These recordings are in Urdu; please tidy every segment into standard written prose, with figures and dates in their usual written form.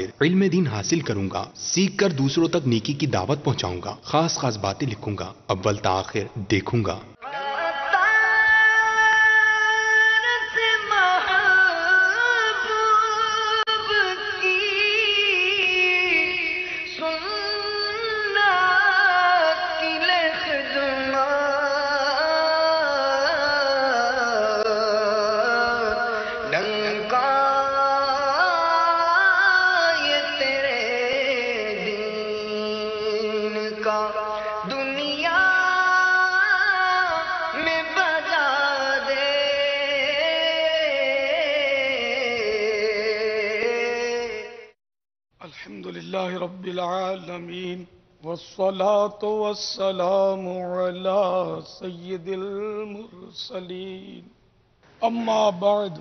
علم دین حاصل کروں گا، سیکھ کر دوسروں تک نیکی کی دعوت پہنچاؤں گا، خاص خاص باتیں لکھوں گا، اول تا آخر دیکھوں گا۔ الحمدللہ رب العالمین والصلاة والسلام علی سید المرسلین، اما بعد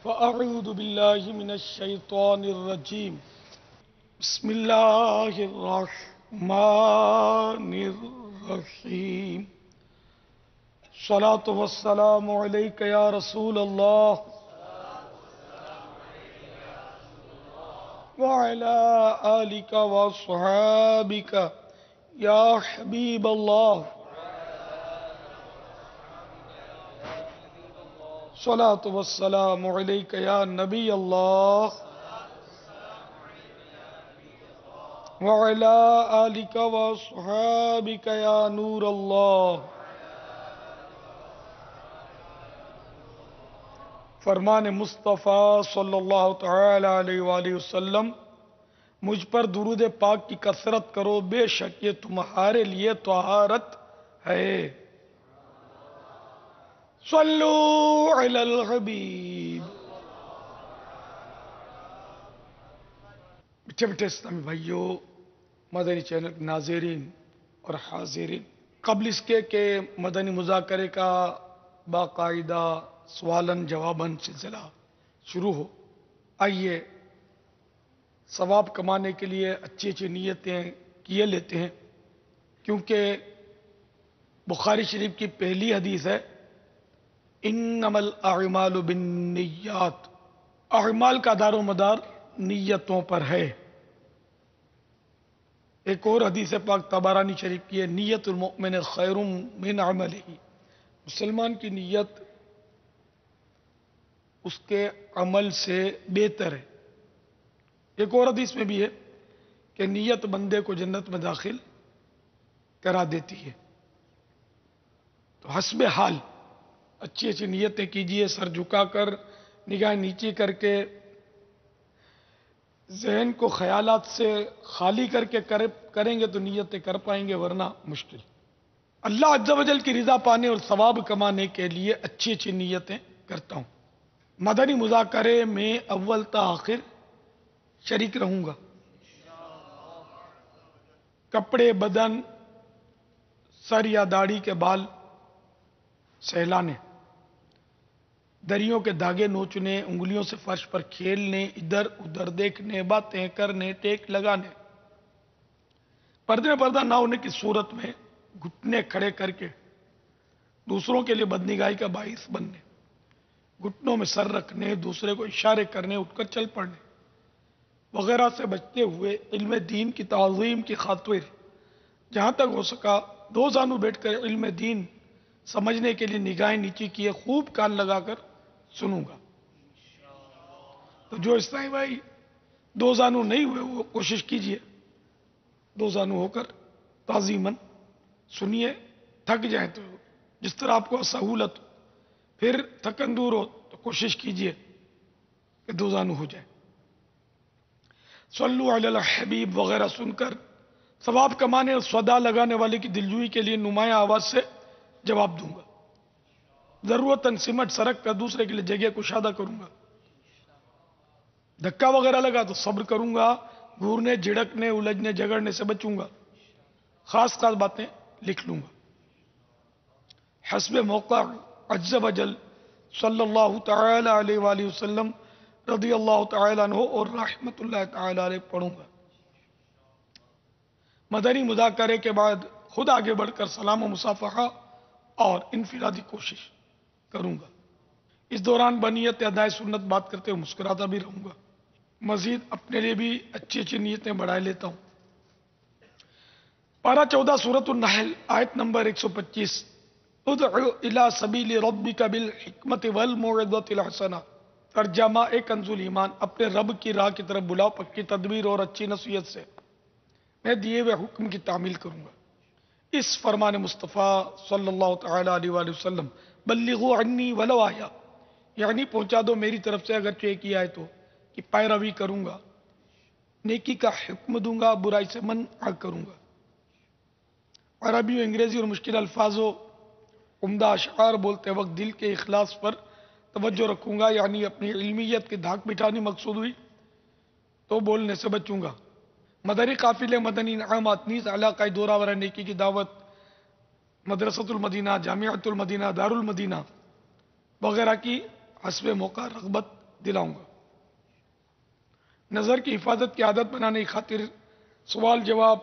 فاعوذ باللہ من الشیطان الرجیم، بسم اللہ الرحمن الرحیم، الصلاة والسلام علیک یا رسول اللہ وعلى آلك وصحابك يا حبيب الله، صلاة والسلام عليك يا نبي الله وعلى آلك وصحابك يا نور الله۔ فرمان مصطفیٰ صلی اللہ تعالی علیہ وآلہ وسلم، مجھ پر درود پاک کی کثرت کرو، بے شک یہ تمہارے لیے طہارت ہے۔ صلو علی الحبیب۔ میٹھے میٹھے اسلامی بھائیو، مدنی چینل کے ناظرین اور حاضرین، قبل اس کے کہ مدنی مذاکرے کا باقاعدہ سوالن جواباً سلسلہ شروع ہو، آئیے ثواب کمانے کے لیے اچھی اچھی نیتیں کیے لیتے ہیں، کیونکہ بخاری شریف کی پہلی حدیث ہے انما الاعمال بالنیات، اعمال کا دار و مدار نیتوں پر ہے۔ ایک اور حدیث پاک طبرانی شریف کی ہے نیت المؤمن خیر من عملہ، مسلمان کی نیت اس کے عمل سے بہتر ہے۔ ایک اور حدیث میں بھی ہے کہ نیت بندے کو جنت میں داخل کرا دیتی ہے۔ تو حسب حال اچھی اچھی نیتیں کیجئے، سر جھکا کر، نگاہ نیچی کر کے، ذہن کو خیالات سے خالی کر کے کریں گے تو نیتیں کر پائیں گے، ورنہ مشکل۔ اللہ عز و جل کی رضا پانے اور ثواب کمانے کے لیے اچھی اچھی نیتیں کرتا ہوں۔ مدنی مذاکرے میں اول تا آخر شریک رہوں گا۔ کپڑے، بدن، سر یا داڑھی کے بال سہلانے، دریوں کے دھاگے نوچنے، انگلیوں سے فرش پر کھیلنے، ادھر ادھر دیکھنے، باتیں کرنے، ٹیک لگانے، پردے میں پردہ نہ ہونے کی صورت میں گھٹنے کھڑے کر کے دوسروں کے لیے بدنگاہی کا باعث بننے، گھٹنوں میں سر رکھنے، دوسرے کو اشارے کرنے، اٹھ کر چل پڑنے وغیرہ سے بچتے ہوئے علم دین کی تعظیم کی خاطر جہاں تک ہو سکا دو زانو بیٹھ کر علم دین سمجھنے کے لیے نگاہیں نیچی کیے خوب کان لگا کر سنوں گا۔ تو جو اسلامی بھائی دو زانو نہیں ہوئے وہ کوشش کیجئے دو زانو ہو کر تعظیماً سنیے، تھک جائیں تو جس طرح آپ کو سہولت ہو، پھر تھکن دور ہو تو کوشش کیجئے کہ دو زانو ہو جائیں۔ صلو علی الحبیب وغیرہ سن کر ثواب کمانے اور صدا لگانے والے کی دلجوئی کے لیے نمایاں آواز سے جواب دوں گا۔ ضرورتاً سمٹ سرک کر دوسرے کے لیے جگہ کشادہ کروں گا۔ دھکا وغیرہ لگا تو صبر کروں گا، گھورنے، جھڑکنے، الجھنے، جھگڑنے سے بچوں گا، خاص خاص باتیں لکھ لوں گا۔ حسب موقع عز و جل صلی اللہ تعالی علیہ وآلہ وسلم رضی اللہ تعالی عنہ اور رحمت اللہ تعالی علیہ پڑھوں گا۔ مدنی مذاکرے کے بعد خود آگے بڑھ کر سلام و مصافحہ اور انفرادی کوشش کروں گا۔ اس دوران بنیت ادائے سنت بات کرتے ہوئے مسکراتا بھی رہوں گا۔ مزید اپنے لیے بھی اچھی اچھی نیتیں بڑھائے لیتا ہوں۔ پارہ 14 سورۃ النحل آیت نمبر 125، ادعو الی سبیل ربک بالحکمت والموعظۃ الحسنہ، ترجمہ کنز ایمان، اپنے رب کی راہ کی طرف بلاؤ پکی تدبیر اور اچھی نصیحت سے، میں دیے ہوئے حکم کی تعمیل کروں گا۔ اس فرمان مصطفیٰ صلی اللہ تعالی علیہ وآلہ وسلم، بلغوا عنی ولو آیا، یعنی پہنچا دو میری طرف سے اگرچہ ایک ہی آئے تو، کہ پیروی کروں گا، نیکی کا حکم دوں گا، برائی سے منع کروں گا۔ عربی و انگریزی اور مشکل الفاظ و عمدہ اشعار بولتے وقت دل کے اخلاص پر توجہ رکھوں گا، یعنی اپنی علمیت کی دھاک بٹھانی مقصود ہوئی تو بولنے سے بچوں گا۔ مدنی قافلے، مدنی انعامات نیز علاقہ دورہ ورہ نیکی کی دعوت، مدرسۃ المدینہ، جامعۃ المدینہ، دار المدینہ وغیرہ کی حسب موقع رغبت دلاؤں گا۔ نظر کی حفاظت کی عادت بنانے کی خاطر سوال جواب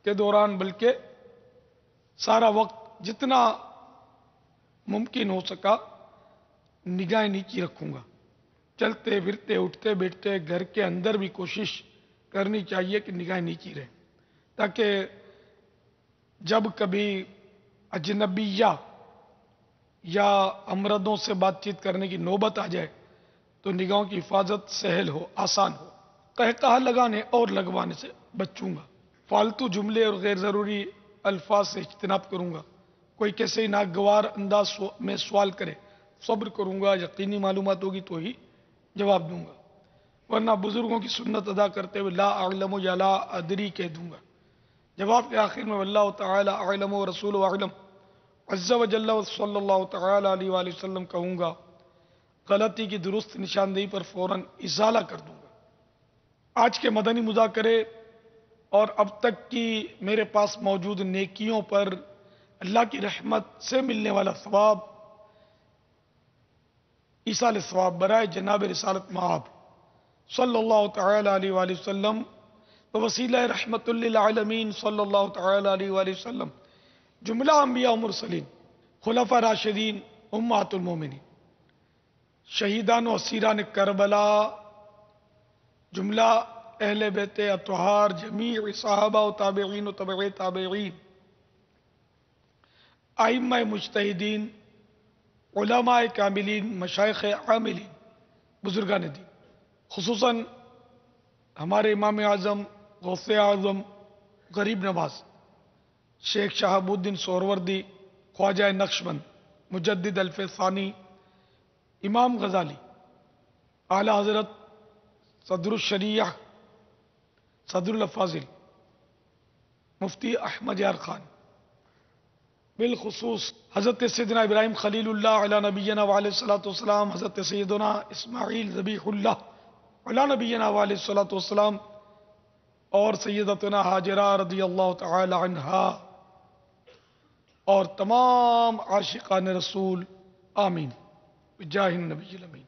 کے دوران بلکہ سارا وقت جتنا ممکن ہو سکا نگاہ نیچی رکھوں گا۔ چلتے پھرتے اٹھتے بیٹھتے گھر کے اندر بھی کوشش کرنی چاہیے کہ نگاہ نیچی رہے، تاکہ جب کبھی اجنبیہ یا امردوں سے بات چیت کرنے کی نوبت آ جائے تو نگاہوں کی حفاظت سہل ہو، آسان ہو۔ قہقہہ لگانے اور لگوانے سے بچوں گا۔ فالتو جملے اور غیر ضروری الفاظ سے اجتناب کروں گا۔ کوئی کیسے ناگوار انداز میں سوال کرے، صبر کروں گا، یقینی معلومات ہوگی تو ہی جواب دوں گا، ورنہ بزرگوں کی سنت ادا کرتے ہوئے لا اعلم یا لا ادری کہہ دوں گا۔ جواب کے آخر میں واللہ تعالی اعلم و رسول اعلم عز و جل و صلی اللہ تعالی علیہ وآلہ وسلم کہوں گا۔ غلطی کی درست نشاندہی پر فوراً ازالہ کر دوں گا۔ آج کے مدنی مذاکرے اور اب تک کی میرے پاس موجود نیکیوں پر اللہ کی رحمت سے ملنے والا ثواب، ایصال ثواب برائے جناب رسالت مآب صلی اللہ تعالی علیہ وآلہ وسلم وسیلہ رحمت للعالمین صلی اللہ تعالی علیہ وآلہ وسلم، جملہ انبیاء و مرسلین، خلفاء راشدین، امہات المومنین، شہیدان و اسیران کربلا، جملہ اہل بیت اطہار، جمیع صحابہ و تابعین و تبع تابعین، ائمہ مجتہدین، علماء کاملین، مشائخ عاملین، بزرگان دین، خصوصاً ہمارے امام اعظم، غوث اعظم، غریب نواز شیخ شہاب الدین سہروردی، خواجہ نقشبند، مجدد الفیض ثانی، امام غزالی، اعلی حضرت صدر الشریعہ، صدر الافاضل، مفتی احمد یار خان، بالخصوص حضرت سیدنا ابراہیم خلیل اللہ علی نبینا وعلیہ الصلوۃ والسلام، حضرت سیدنا اسماعیل ذبیح اللہ علی نبینا وعلیہ الصلوۃ والسلام، اور سیدتنا ہاجرہ رضی اللہ تعالی عنہا، اور تمام عاشقان رسول، آمین بجاہ النبی الامین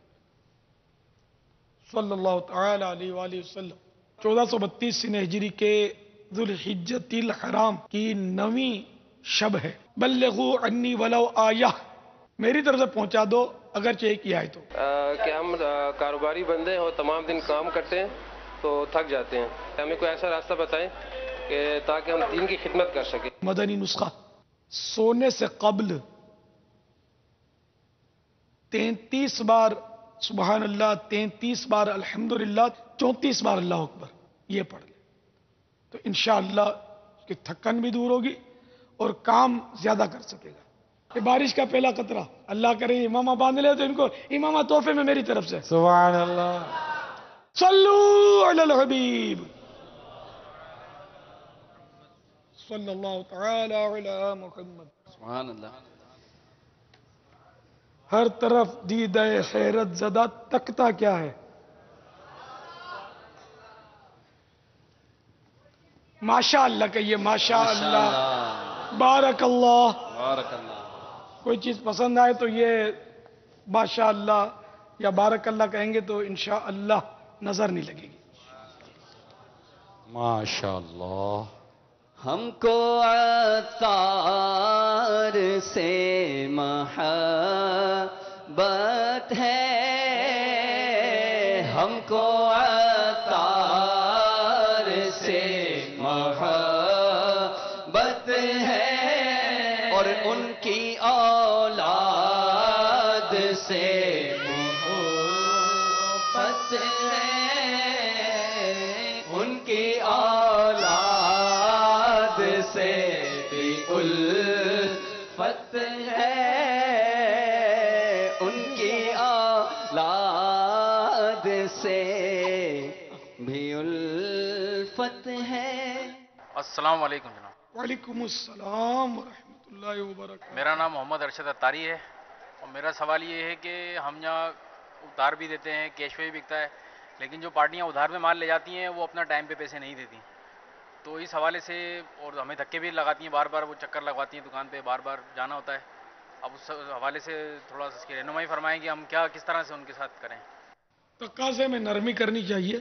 صلی اللہ تعالی علیہ وآلہ وسلم۔ 1432 سنہ ہجری کے ذوالحجۃ الحرام کی 9ویں شب ہے۔ بلغوا عنی ولو آیہ، میری طرف سے پہنچا دو اگرچہ ایک ہی آئے تو۔ کہ ہم کاروباری بندے اور تمام دن کام کرتے ہیں تو تھک جاتے ہیں، ہمیں کوئی ایسا راستہ بتائیں کہ تاکہ ہم دین کی خدمت کر سکیں۔ مدنی نسخہ، سونے سے قبل 33 بار سبحان اللہ، 33 بار الحمدللہ، 34 بار اللہ اکبر، یہ پڑھ لیں تو انشاءاللہ اس کی تھکن بھی دور ہوگی اور کام زیادہ کر سکے گا۔ یہ بارش کا پہلا قطرہ، اللہ کرے امامہ باندھ لے تو ان کو امامہ تحفے میں میری طرف سے۔ سبحان اللہ، صلو علی الحبیب صلی اللہ تعالی علی محمد۔ سبحان اللہ۔ ہر طرف دیدہ حیرت زدہ تکتا کیا ہے؟ ماشاء اللہ کہیے، ماشاء اللہ، بارک اللہ۔ بارک اللہ۔ کوئی چیز پسند آئے تو یہ ماشاء اللہ یا بارک اللہ کہیں گے تو انشاءاللہ نظر نہیں لگے گی۔ ماشاء اللہ۔ ہم کو عطار سے محبت ہے، ہم کو عطار سے محبت ہے اور ان کی اولاد سے محبت ہے، ان کی اولاد سے بھی الفت ہے، ان کی اولاد سے بھی الفت ہے۔ السلام علیکم جناب، وعلیکم السلام ورحمۃ اللہ وبرکاتہ۔ میرا نام محمد ارشد اتاری ہے اور میرا سوال یہ ہے کہ ہم یہاں ادھار بھی دیتے ہیں، کیش پہ بھی بکتا ہے، لیکن جو پارٹیاں ادھار میں مال لے جاتی ہیں وہ اپنا ٹائم پہ پیسے نہیں دیتی، تو اس حوالے سے اور ہمیں دھکے بھی لگاتی ہیں، بار بار وہ چکر لگواتی ہیں دکان پہ، بار بار جانا ہوتا ہے۔ اب اس حوالے سے تھوڑا سا اس کی رہنمائی فرمائیں کہ ہم کیا کس طرح سے ان کے ساتھ کریں۔ تقاضے میں نرمی کرنی چاہیے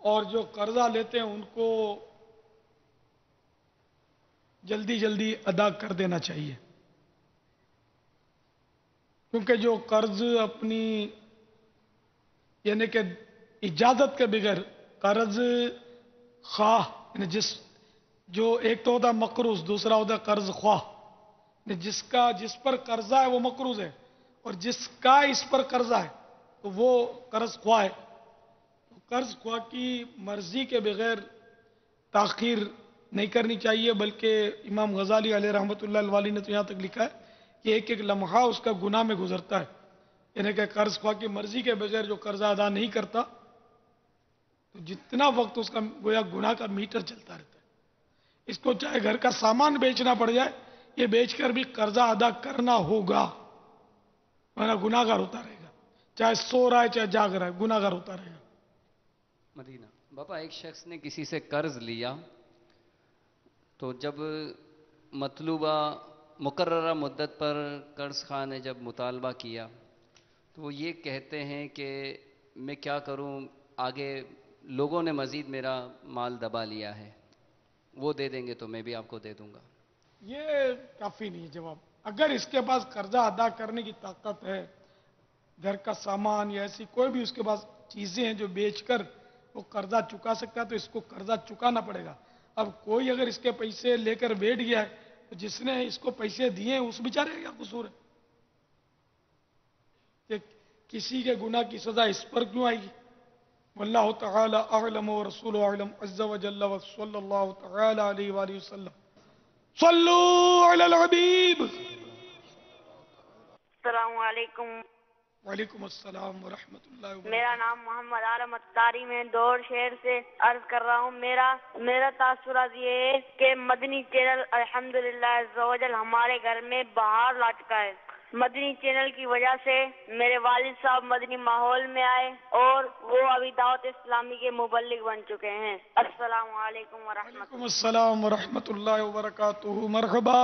اور جو قرضہ لیتے ہیں ان کو جلدی جلدی ادا کر دینا چاہیے، کیونکہ جو قرض اپنی یعنی کہ اجازت کے بغیر قرض خواہ، یعنی جو ایک تو ہوتا ہے مقروض، دوسرا ہوتا ہے قرض خواہ، یعنی جس پر قرضہ ہے وہ مقروض ہے اور جس کا اس پر قرضہ ہے تو وہ قرض خواہ ہے۔ قرض خواہ کی مرضی کے بغیر تاخیر نہیں کرنی چاہیے، بلکہ امام غزالی علیہ رحمۃ اللہ الوالی نے تو یہاں تک لکھا ہے کہ ایک ایک لمحہ اس کا گناہ میں گزرتا ہے، یعنی کہ قرض خواہ کی مرضی کے بغیر جو قرضہ ادا نہیں کرتا تو جتنا وقت اس کا گویا گناہ کا میٹر چلتا رہتا ہے۔ اس کو چاہے گھر کا سامان بیچنا پڑ جائے، یہ بیچ کر بھی قرضہ ادا کرنا ہوگا، ورنہ گناہ گار ہوتا رہے گا، چاہے سو رہا ہے چاہے جاگ رہا ہے، گناہ گار ہوتا رہے گا۔ مدینہ باپا، ایک شخص نے کسی سے قرض لیا تو جب مطلوبہ مقررہ مدت پر قرض خواہ نے جب مطالبہ کیا تو وہ یہ کہتے ہیں کہ میں کیا کروں، آگے لوگوں نے مزید میرا مال دبا لیا ہے، وہ دے دیں گے تو میں بھی آپ کو دے دوں گا۔ یہ کافی نہیں ہے جواب۔ اگر اس کے پاس قرضہ ادا کرنے کی طاقت ہے، گھر کا سامان یا ایسی کوئی بھی اس کے پاس چیزیں ہیں جو بیچ کر وہ قرضہ چکا سکتا ہے تو اس کو قرضہ چکانا پڑے گا۔ اب کوئی اگر اس کے پیسے لے کر بیٹھ گیا ہے تو جس نے اس کو پیسے دیے ہیں اس بیچارے کا کیا قصور ہے کہ کسی کے گناہ کی سزا اس پر کیوں آئے گی؟ واللہ تعالی اعلم ورسول اعلم عز وجل وصلی اللہ تعالی علیہ وآلہ وسلم۔ صلو علی الحبیب۔ السلام علیکم۔ وعلیکم السلام ورحمۃ اللہ وبرکاتہ۔ میرا نام محمد عالم اتاری، میں دور شہر سے عرض کر رہا ہوں۔ میرا تاثرات یہ ہے کہ مدنی چینل الحمدللہ عز و جل ہمارے گھر میں بہار لا چکا ہے۔ مدنی چینل کی وجہ سے میرے والد صاحب مدنی ماحول میں آئے اور وہ ابھی دعوت اسلامی کے مبلغ بن چکے ہیں۔ السلام علیکم ورحمۃ وعلیکم السلام ورحمۃ اللہ وبرکاتہ۔ مرحبا،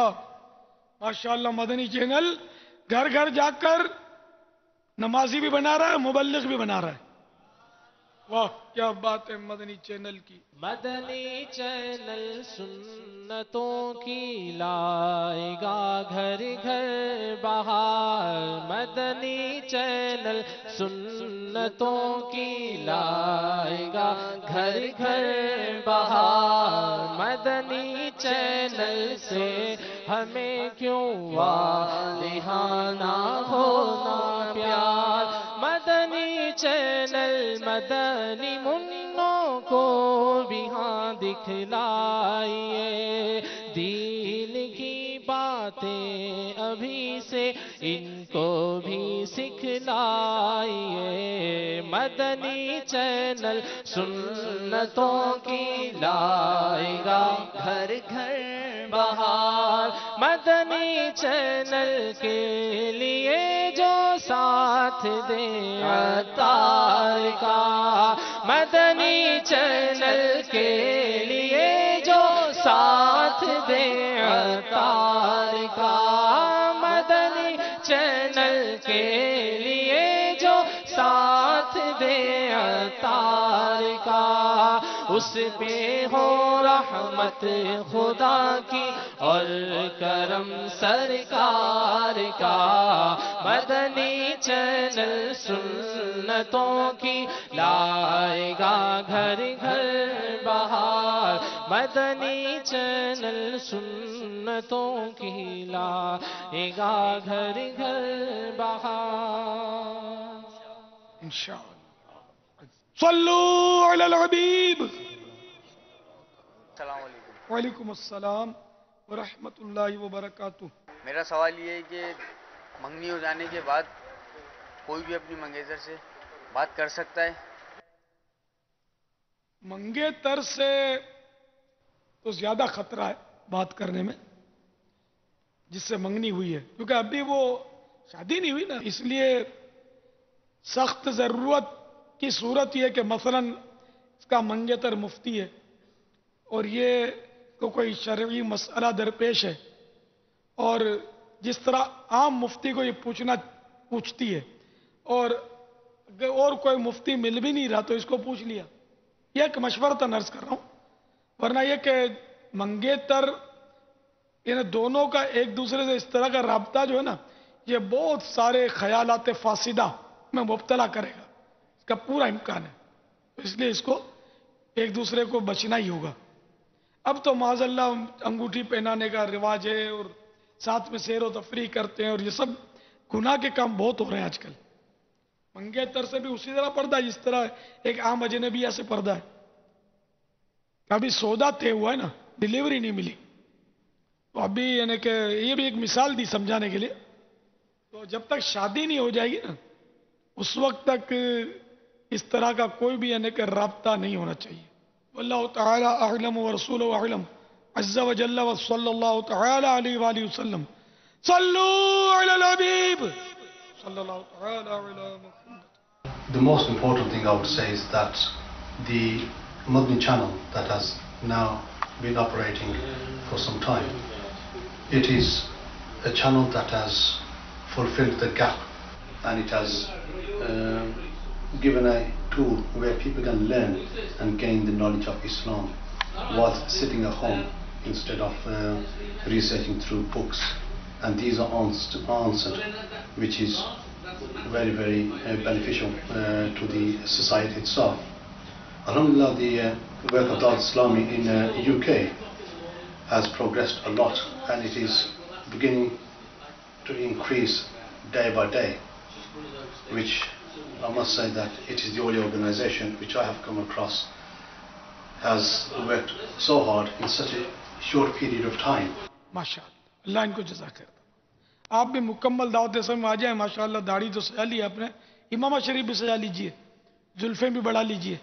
ماشاءاللہ مدنی چینل گھر گھر جا کر نمازی بھی بنا رہا ہے، مبلغ بھی بنا رہا ہے۔ واہ کیا بات ہے مدنی چینل کی۔ مدنی چینل سنتوں کی لائے گا گھر گھر بہار، مدنی چینل سنتوں کی لائے گا گھر گھر بہار، مدنی چینل سے ہمیں کیوں والہانہ ہونا پیار، مدنی چینل مدنی منوں کو بھی ہاں دکھلائیے، دین کی باتیں ابھی سے ان کو بھی سکھلائیے، مدنی چینل سنتوں کی لائے گا گھر گھر بہار، مدنی چینل کے لیے جو ساتھ دے عطار کا، مدنی چینل کے لیے جو ساتھ دے عطار کا، مدنی چینل کے لیے جو ساتھ دے عطار کا، اس پہ ہو رحمت خدا کی اور کرم سرکار کا. مدنی چینل سنتوں کی لائے گا گھر گھر بہار. مدنی چینل سنتوں کی لائے گا گھر گھر بہار. انشاءاللہ. صلو علی الحبیب. السلام علیکم. وعلیکم السلام ورحمۃ اللہ وبرکاتہ. میرا سوال یہ ہے کہ منگنی ہو جانے کے بعد کوئی بھی اپنی منگیتر سے بات کر سکتا ہے؟ منگیتر سے تو زیادہ خطرہ ہے بات کرنے میں جس سے منگنی ہوئی ہے، کیونکہ ابھی وہ شادی نہیں ہوئی نا. اس لیے سخت ضرورت کی صورت یہ کہ مثلا اس کا منگیتر مفتی ہے اور یہ تو کوئی شرعی مسئلہ درپیش ہے، اور جس طرح عام مفتی کو یہ پوچھتی ہے اور کوئی مفتی مل بھی نہیں رہا تو اس کو پوچھ لیا. یہ ایک مشورتاً عرض کر رہا ہوں، ورنہ یہ کہ منگیتر یعنی دونوں کا ایک دوسرے سے اس طرح کا رابطہ جو ہے نا، یہ بہت سارے خیالات فاسدہ میں مبتلا کرے گا، اس کا پورا امکان ہے. اس لیے اس کو ایک دوسرے کو بچنا ہی ہوگا. اب تو معاذ اللہ انگوٹھی پہنانے کا رواج ہے اور ساتھ میں سیر و تفریح کرتے ہیں، اور یہ سب گناہ کے کام بہت ہو رہے ہیں آج کل. منگیتر سے بھی اسی طرح پردہ ہے جس طرح ایک عام اجنبی سے پردہ ہے. ابھی سودا طے ہوا ہے نا، ڈیلیوری نہیں ملی، تو ابھی یعنی کہ یہ بھی ایک مثال دی سمجھانے کے لیے. تو جب تک شادی نہیں ہو جائے گی نا، اس وقت تک اس طرح کا کوئی بھی یعنی کہ رابطہ نہیں ہونا چاہیے. واللہ تعالی اعلم ورسولہ اعلم عز وجل وصلی اللہ تعالی علیہ وآلہ وسلم. صلو علی الحبیب صلی اللہ تعالی علی محمد. The most important thing I would say is that the Madni channel that has now been operating for some time, it is a channel that has fulfilled the gap, and it has given a tool where people can learn and gain the knowledge of Islam while sitting at home instead of researching through books. And these are answered, which is very, very beneficial to the society itself. Alhamdulillah, the work of Dawat Islami in UK has progressed a lot, and it is beginning to increase day by day, which I must say that it is the only organization which I have come across has worked so hard in such a short period of time. ماشاءاللہ، اللہ ان کو جزا خیر. آپ بھی مکمل دعوت اسلام میں آ جائیں. ماشاءاللہ داڑھی تو سجا لی آپ نے، امامہ شریف بھی سجا لیجئے، زلفیں بھی بڑھا لیجئے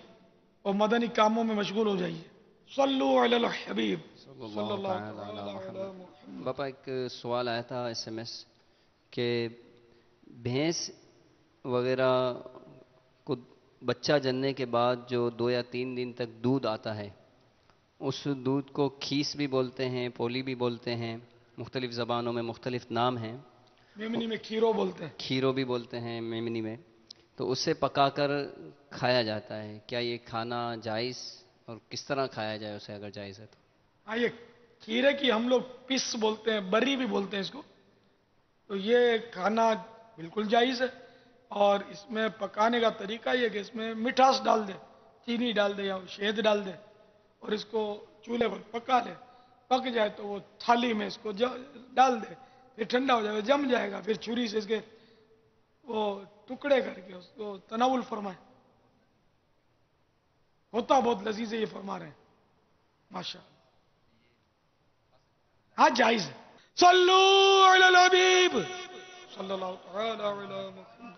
اور مدنی کاموں میں مشغول ہو جائیے. صلو علی الحبیب صلی اللہ علیہ وسلم. باپا ایک سوال آیا تھا SMS کہ بھینس وغیرہ کو بچہ جننے کے بعد جو 2 یا 3 دن تک دودھ آتا ہے، اس دودھ کو کھیس بھی بولتے ہیں، پولی بھی بولتے ہیں، مختلف زبانوں میں مختلف نام ہیں. میمنی میں کھیرو بولتے ہیں، کھیرو بھی بولتے ہیں میمنی میں. تو اسے پکا کر کھایا جاتا ہے. کیا یہ کھانا جائز، اور کس طرح کھایا جائے اسے اگر جائز ہے تو؟ ہاں، یہ کھیرے کی ہم لوگ پس بولتے ہیں، بری بھی بولتے ہیں اس کو. تو یہ کھانا بالکل جائز ہے، اور اس میں پکانے کا طریقہ یہ کہ اس میں مٹھاس ڈال دے، چینی ڈال دے یا شہد ڈال دے، اور اس کو چولہے پر پکا لے. پک جائے تو وہ تھالی میں اس کو ڈال دے، پھر ٹھنڈا ہو جائے گا، جم جائے گا، پھر چھری سے اس کے وہ ٹکڑے کر کے اس کو تناول فرمائے. ہوتا بہت لذیذ ہے، یہ فرما رہے ہیں. ماشاءاللہ، ہاں جائز ہے. صلو علی الحبیب صلی اللہ تعالی علی محمد.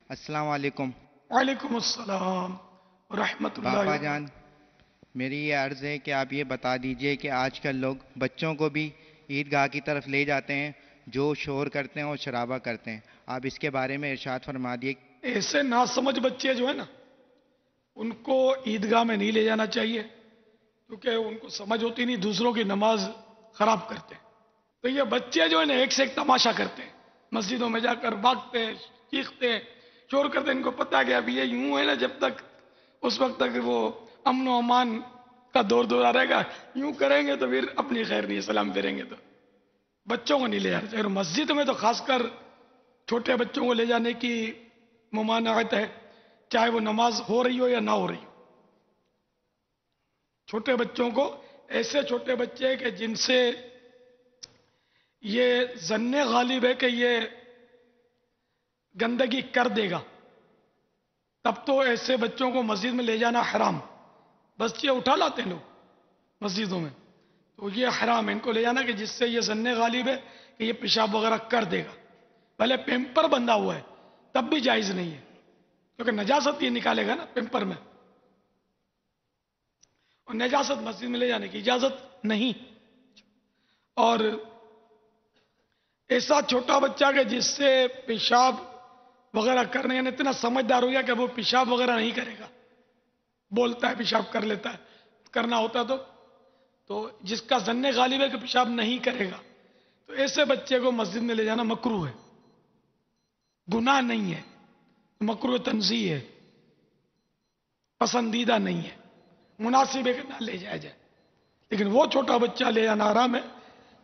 السلام علیکم. وعلیکم السلام ورحمۃ اللہ. باپا جان، میری یہ عرض ہے کہ آپ یہ بتا دیجئے کہ آج کل لوگ بچوں کو بھی عیدگاہ کی طرف لے جاتے ہیں جو شور کرتے ہیں اور شرابہ کرتے ہیں. آپ اس کے بارے میں ارشاد فرما دیے. ایسے ناسمجھ بچے جو ہیں نا، ان کو عیدگاہ میں نہیں لے جانا چاہیے، کیونکہ ان کو سمجھ ہوتی نہیں، دوسروں کی نماز خراب کرتے ہیں. تو یہ بچے جو ہیں نا ایک سے ایک تماشا کرتے ہیں، مسجدوں میں جا کر بھاگتے ہیں، چیختے ہیں، شور کرتے ہیں. ان کو پتہ ہے کہ اب یہ یوں ہے نا، جب تک اس وقت تک وہ امن و امان کا دور دورہ رہے گا. یوں کریں گے تو پھر اپنی خیر نہیں ہے, سلام پھیریں گے تو. بچوں کو نہیں لے جانا چاہیے. مسجد میں تو خاص کر چھوٹے بچوں کو لے جانے کی ممانعت ہے, چاہے وہ نماز ہو رہی ہو یا نہ ہو رہی ہو. چھوٹے بچوں کو, ایسے چھوٹے بچے کہ جن سے یہ ظن غالب ہے کہ یہ گندگی کر دے گا, تب تو ایسے بچوں کو مسجد میں لے جانا حرام. بس یہ اٹھا لاتے ہیں لوگ مسجدوں میں, تو یہ حرام ہے ان کو لے جانا کہ جس سے یہ ظن غالب ہے کہ یہ پیشاب وغیرہ کر دے گا. پہلے پیمپر بندھا ہوا ہے تب بھی جائز نہیں ہے, کیونکہ نجاست یہ نکالے گا نا پیمپر میں, اور نجاست مسجد میں لے جانے کی اجازت نہیں. اور ایسا چھوٹا بچہ کہ جس سے پیشاب وغیرہ کرنے, یعنی اتنا سمجھدار ہو گیا کہ وہ پیشاب وغیرہ نہیں کرے گا, بولتا ہے پیشاب کر لیتا ہے, کرنا ہوتا تو جس کا ظن غالب ہے کہ پیشاب نہیں کرے گا, تو ایسے بچے کو مسجد میں لے جانا مکروہ ہے, گناہ نہیں ہے, مکروہ تنزیہ ہے, پسندیدہ نہیں ہے, مناسب ہے کہ نہ لے جایا جائے. لیکن وہ چھوٹا بچہ لے جانا حرام ہے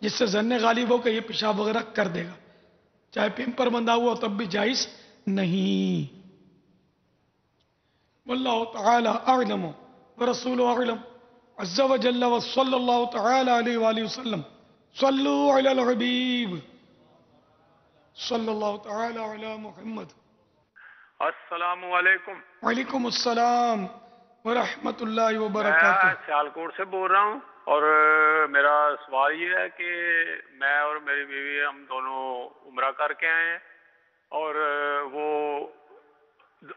جس سے ظن غالب ہو کہ یہ پیشاب وغیرہ کر دے گا, چاہے پیمپر بندھا ہوا ہو تب بھی جائز نہیں. واللہ تعالی اعلم ورسولہ اعلم عز وجل وصلی اللہ تعالی علیہ وآلہ وسلم. صلو علی الحبیب صلی اللہ تعالی علی محمد. السلام علیکم. وعلیکم السلام ورحمۃ اللہ وبرکاتہ. میں سیالکوٹ سے بول رہا ہوں, اور میرا سوال یہ ہے کہ میں اور میری بیوی ہم دونوں عمرہ کر کے آئے ہیں, اور وہ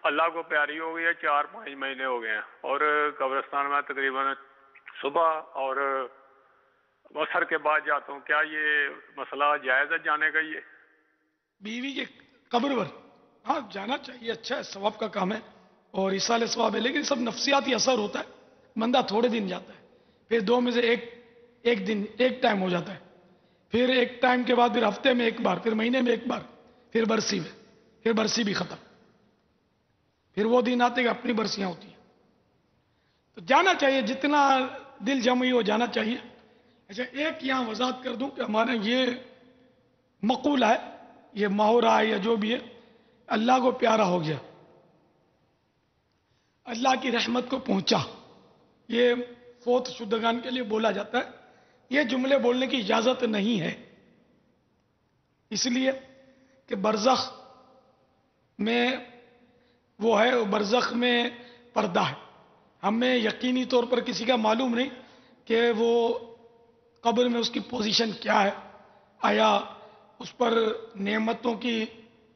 اللہ کو پیاری ہو گئی ہے, 4-5 مہینے ہو گئے ہیں, اور قبرستان میں تقریباً صبح اور عصر کے بعد جاتا ہوں. کیا یہ مسئلہ جائز ہے جانے کا؟ یہ بیوی کے قبر پر ہاں جانا چاہیے, اچھا ہے, ثواب کا کام ہے اور ایصال ثواب ہے, لیکن سب نفسیاتی اثر ہوتا ہے. بندہ تھوڑے دن جاتا ہے, پھر 2 میں سے ایک دن ایک ٹائم ہو جاتا ہے, پھر ایک ٹائم کے بعد پھر ہفتے میں ایک بار, پھر مہینے میں ایک بار, پھر برسی میں, پھر برسی بھی ختم, پھر وہ دن آتے کہ اپنی برسیاں ہوتی ہیں. تو جانا چاہیے, جتنا دل جمعی ہو جانا چاہیے. اچھا ایک یہاں وضاحت کر دوں کہ ہمارے یہ مقولہ ہے, یہ محاورہ ہے یا جو بھی ہے, اللہ کو پیارا ہو گیا, اللہ کی رحمت کو پہنچا, یہ فوت شدگان کے لیے بولا جاتا ہے. یہ جملے بولنے کی اجازت نہیں ہے, اس لیے کہ برزخ میں وہ ہے, برزخ میں پردہ ہے. ہمیں یقینی طور پر کسی کا معلوم نہیں کہ وہ قبر میں اس کی پوزیشن کیا ہے, آیا اس پر نعمتوں کی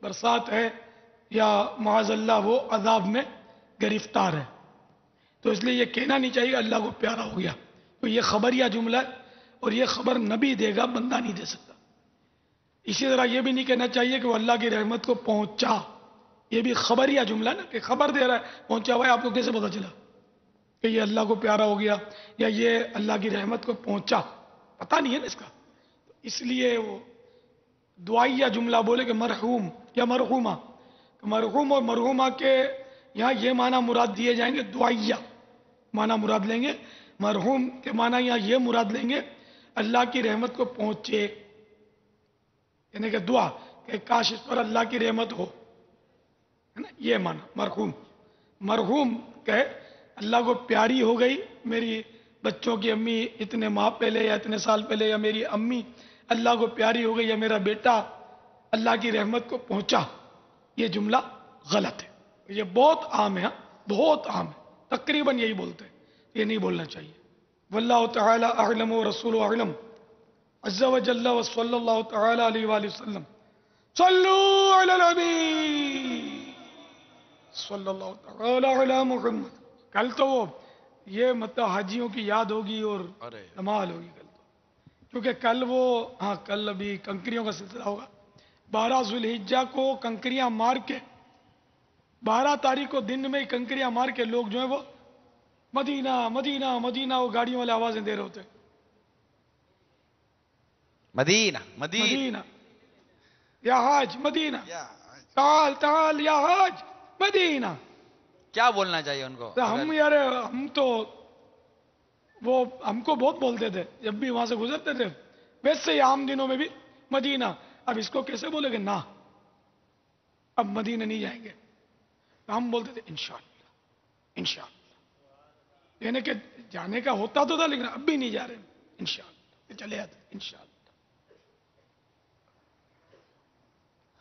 برسات ہے یا معاذ اللہ وہ عذاب میں گرفتار ہے. تو اس لیے یہ کہنا نہیں چاہیے اللہ کو پیارا ہو گیا, تو یہ خبریہ جملہ ہے, اور یہ خبر نبی دے گا, بندہ نہیں دے سکتا. اسی طرح یہ بھی نہیں کہنا چاہیے کہ وہ اللہ کی رحمت کو پہنچا, یہ بھی خبریہ جملہ ہے نا, کہ خبر دے رہا ہے پہنچا ہوا ہے, آپ کو کیسے پتا چلا کہ یہ اللہ کو پیارا ہو گیا یا یہ اللہ کی رحمت کو پہنچا, پتہ نہیں ہے نا اس کا. اس لیے وہ دعائیہ جملہ بولے کہ مرحوم یا مرحومہ, مرحوم اور مرحومہ کے یہاں یہ معنی مراد دیے جائیں گے, دعائیہ معنی مراد لیں گے. مرحوم کے معنی یہاں یہ مراد لیں گے اللہ کی رحمت کو پہنچے, یعنی کہ دعا کہ کاش اس پر اللہ کی رحمت ہو, ہے نا, یہ معنی مرحوم. مرحوم کہے اللہ کو پیاری ہو گئی میری بچوں کی امی اتنے ماہ پہلے یا اتنے سال پہلے, یا میری امی اللہ کو پیاری ہو گئی, یا میرا بیٹا اللہ کی رحمت کو پہنچا, یہ جملہ غلط ہے. یہ بہت عام ہے, بہت عام ہے, تقریباً یہی بولتے ہیں, یہ نہیں بولنا چاہیے. واللہ تعالی اعلم ورسول اعلم عز وجل وصلی اللہ تعالی علیہ وآلہ وسلم. صلو علی النبی صلی اللہ تعالی علی محمد. کل تو وہ یہ مطلب حاجیوں کی یاد ہوگی اور دمال ہوگی کل تو, کیونکہ کل وہ ہاں کل ابھی کنکریوں کا سلسلہ ہوگا. 12 ذوالحجہ کو کنکریاں مار کے, 12 تاریخ کو دن میں ہی کنکریاں مار کے لوگ جو ہیں وہ مدینہ مدینہ مدینہ, وہ گاڑیوں والے آوازیں دے رہے ہوتے, مدینہ مدینہ مدینہ یا حاج مدینہ, تعال تعال یا حاج مدینہ. کیا بولنا چاہیے ان کو؟ ہم یار ہم تو وہ ہم کو بہت بولتے تھے جب بھی وہاں سے گزرتے تھے، ویسے ہی عام دنوں میں بھی مدینہ، اب اس کو کیسے بولے گے؟ نہ اب مدینہ نہیں جائیں گے. ہم بولتے تھے انشاءاللہ انشاءاللہ، یعنی کہ جانے کا ہوتا تو تھا لیکن اب بھی نہیں جا رہے، انشاءاللہ چلے آتے انشاءاللہ.